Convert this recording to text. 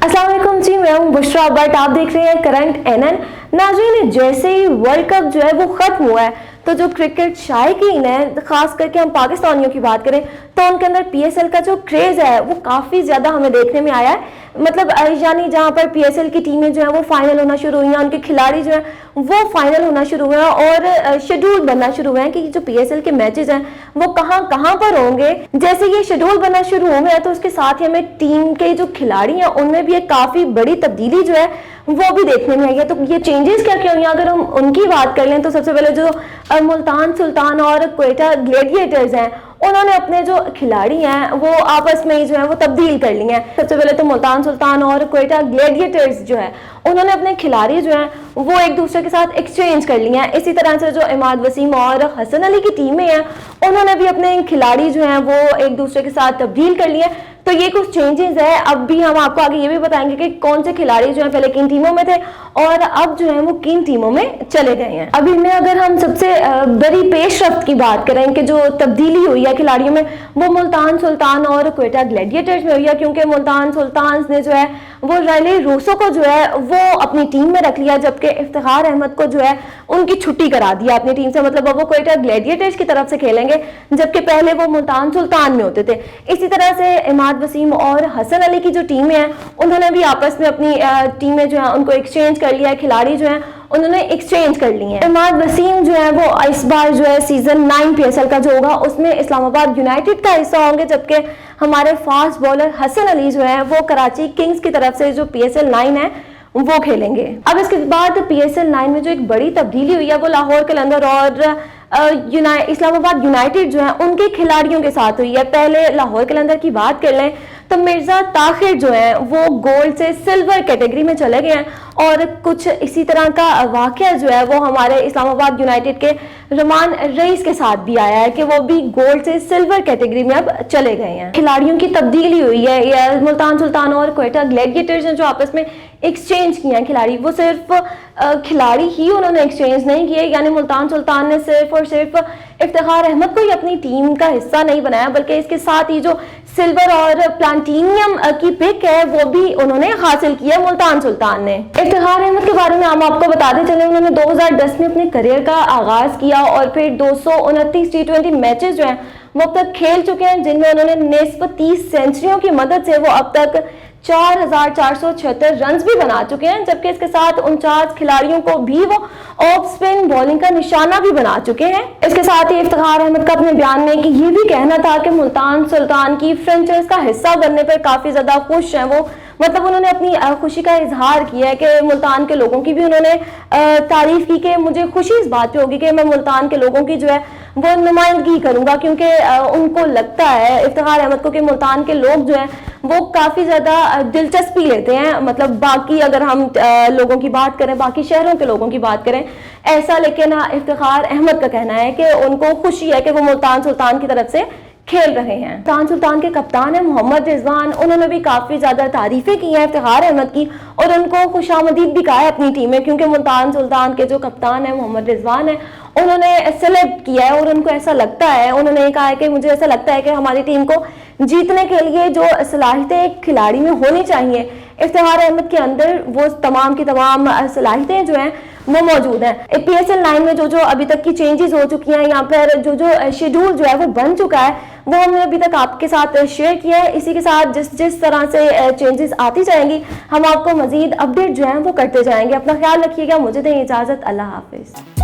अस्सलाम वालेकुम जी, मैं हूं बुशरा बट आप देख रहे हैं करंट एनएन। नाज़रीन, जैसे ही वर्ल्ड कप जो है वो खत्म हुआ है तो जो क्रिकेट शायकीन है, खास करके हम पाकिस्तानियों की बात करें तो उनके अंदर पीएसएल का जो क्रेज है वो काफ़ी ज़्यादा हमें देखने में आया है। मतलब यानी जहाँ पर पीएसएल की टीमें जो है वो फाइनल होना शुरू हुई हैं, उनके खिलाड़ी जो है वो फाइनल होना शुरू हुए हैं और शेड्यूल बनना शुरू हुए हैं कि जो पीएसएल के मैचेस हैं वो कहाँ कहाँ पर होंगे। जैसे ये शेड्यूल बनना शुरू हुए हैं तो उसके साथ ही हमें टीम के जो खिलाड़ी हैं उनमें भी एक काफ़ी बड़ी तब्दीली जो है वो भी देखने में आई है। तो ये चेंजेस क्या क्या हुई हैं, अगर हम उनकी बात कर लें तो सबसे पहले जो मुल्तान सुल्तान और क्वेटा ग्लेडिएटर्स हैं उन्होंने अपने जो खिलाड़ी हैं वो आपस में ही जो है वो तब्दील कर लिए हैं। सबसे पहले तो मुल्तान सुल्तान और क्वेटा ग्लेडिएटर्स जो है उन्होंने अपने खिलाड़ी जो हैं वो एक दूसरे के साथ एक्सचेंज कर लिए हैं। इसी तरह से जो इमाद वसीम और हसन अली की टीमें हैं उन्होंने भी अपने खिलाड़ी जो हैं वो एक दूसरे के साथ तब्दील कर लिए। तो ये कुछ चेंजेस है। अब भी हम आपको आगे ये भी बताएंगे कि कौन से खिलाड़ी जो है पहले किन टीमों में थे और अब जो है वो किन टीमों में चले गए हैं। अभी में अगर हम सबसे बड़ी पेशरफ्त की बात करें कि जो तब्दीली हुई है खिलाड़ियों में वो मुल्तान सुल्तान और क्वेटा ग्लेडिएटर्स में हुई है, क्योंकि मुल्तान सुल्तान ने जो है वो रैली रूसो को जो है वो अपनी टीम में रख लिया, जबकि इफ्तिखार अहमद को जो है उनकी छुट्टी करा दिया अपनी टीम से। मतलब अब वो क्वेटा ग्लेडिएटर्स की तरफ से खेलेंगे, जबकि पहले वो मुल्तान सुल्तान में होते थे। इसी तरह से इमाद वसीम और हसन अली की जो टीमें हैं उन्होंने भी आपस में अपनी टीमें जो है उनको एक्सचेंज कर लिया है, खिलाड़ी जो है उन्होंने एक्सचेंज कर ली हैं। इमाद वसीम जो है वो इस बार जो है सीजन 9 पीएसएल का जो होगा उसमें इस्लामाबाद यूनाइटेड का हिस्सा होंगे, जबकि हमारे फास्ट बॉलर हसन अली जो है वो कराची किंग्स की तरफ से जो पीएसएल 9 है वो खेलेंगे। अब इसके बाद पीएसएल 9 में जो एक बड़ी तब्दीली हुई है वो लाहौर कलंदर और इस्लामाबाद यूनाइटेड जो है उनके खिलाड़ियों के साथ हुई है। पहले लाहौर कलंदर की बात कर लें तो मिर्जा ताहिर जो है वो गोल्ड से सिल्वर कैटेगरी में चले गए हैं और कुछ इसी तरह का वाकया जो है वो हमारे इस्लामाबाद यूनाइटेड के रमान रईस के साथ भी आया है कि वो भी गोल्ड से सिल्वर कैटेगरी में अब चले गए हैं। खिलाड़ियों की तब्दीली हुई है। मुल्तान सुल्तान और क्वेटा ग्लेडिएटर्स ने जो आपस में एक्सचेंज किया है खिलाड़ी, वो सिर्फ खिलाड़ी ही उन्होंने एक्सचेंज नहीं किए, यानी मुल्तान सुल्तान ने सिर्फ और सिर्फ इफ्तिखार अहमद को ही अपनी टीम का हिस्सा नहीं बनाया, बल्कि इसके साथ ही जो सिल्वर और प्लाटिनियम की पिक है वो भी उन्होंने हासिल किया मुल्तान सुल्तान ने। इफ्तिखार अहमद के बारे में हम आपको बताते चले, उन्होंने 2010 में अपने करियर का आगाज किया और फिर 229 टी20 मैचेस जो हैं वो अब तक खेल चुके हैं, जिनमें उन्होंने निस्फ 30 सेंचुरियों की मदद से वो अब तक 4476 रन भी बना चुके हैं, जबकि इसके साथ 49 खिलाड़ियों को भी वो ऑफ स्पिन बॉलिंग का निशाना भी बना चुके हैं। इसके साथ ही इफ्तिखार अहमद का अपने बयान में कि ये भी कहना था कि मुल्तान सुल्तान की फ्रेंचाइज का हिस्सा बनने पर काफी ज्यादा खुश हैं वो। मतलब उन्होंने अपनी खुशी का इजहार किया है कि मुल्तान के लोगों की भी उन्होंने तारीफ की कि मुझे खुशी इस बात पे होगी कि मैं मुल्तान के लोगों की जो है वो नुमाइंदगी करूंगा, क्योंकि उनको लगता है इफ्तिखार अहमद को कि मुल्तान के लोग जो है वो काफ़ी ज़्यादा दिलचस्पी लेते हैं। मतलब बाकी अगर हम लोगों की बात करें, बाकी शहरों के लोगों की बात करें ऐसा, लेकिन इफ्तिखार अहमद का कहना है कि उनको खुशी है कि वो मुल्तान सुल्तान की तरफ से खेल रहे हैं। मुल्तान सुल्तान के कप्तान है मोहम्मद रिजवान, उन्होंने भी काफ़ी ज़्यादा तारीफ़ें की हैं इफ्तिखार अहमद की और उनको खुशामदीद भी कहा है अपनी टीम में, क्योंकि मुल्तान सुल्तान के जो कप्तान है मोहम्मद रिजवान है उन्होंने सेलेक्ट किया है और उनको ऐसा लगता है, उन्होंने कहा है कि मुझे ऐसा लगता है कि हमारी टीम को जीतने के लिए जो सलाहियतें एक खिलाड़ी में होनी चाहिए, इफ्तिखार अहमद के अंदर वो तमाम की तमाम सलाहियतें जो हैं वो मौजूद हैं। पीएसएल 9 में जो अभी तक की चेंजेस हो चुकी हैं, यहाँ पर जो शेड्यूल जो है वो बन चुका है वो हमने अभी तक आपके साथ शेयर किया है। इसी के साथ जिस तरह से चेंजेस आती जाएंगी हम आपको मजीद अपडेट जो है वो करते जाएंगे। अपना ख्याल रखिएगा, मुझे दें इजाज़त, अल्लाह हाफिज़।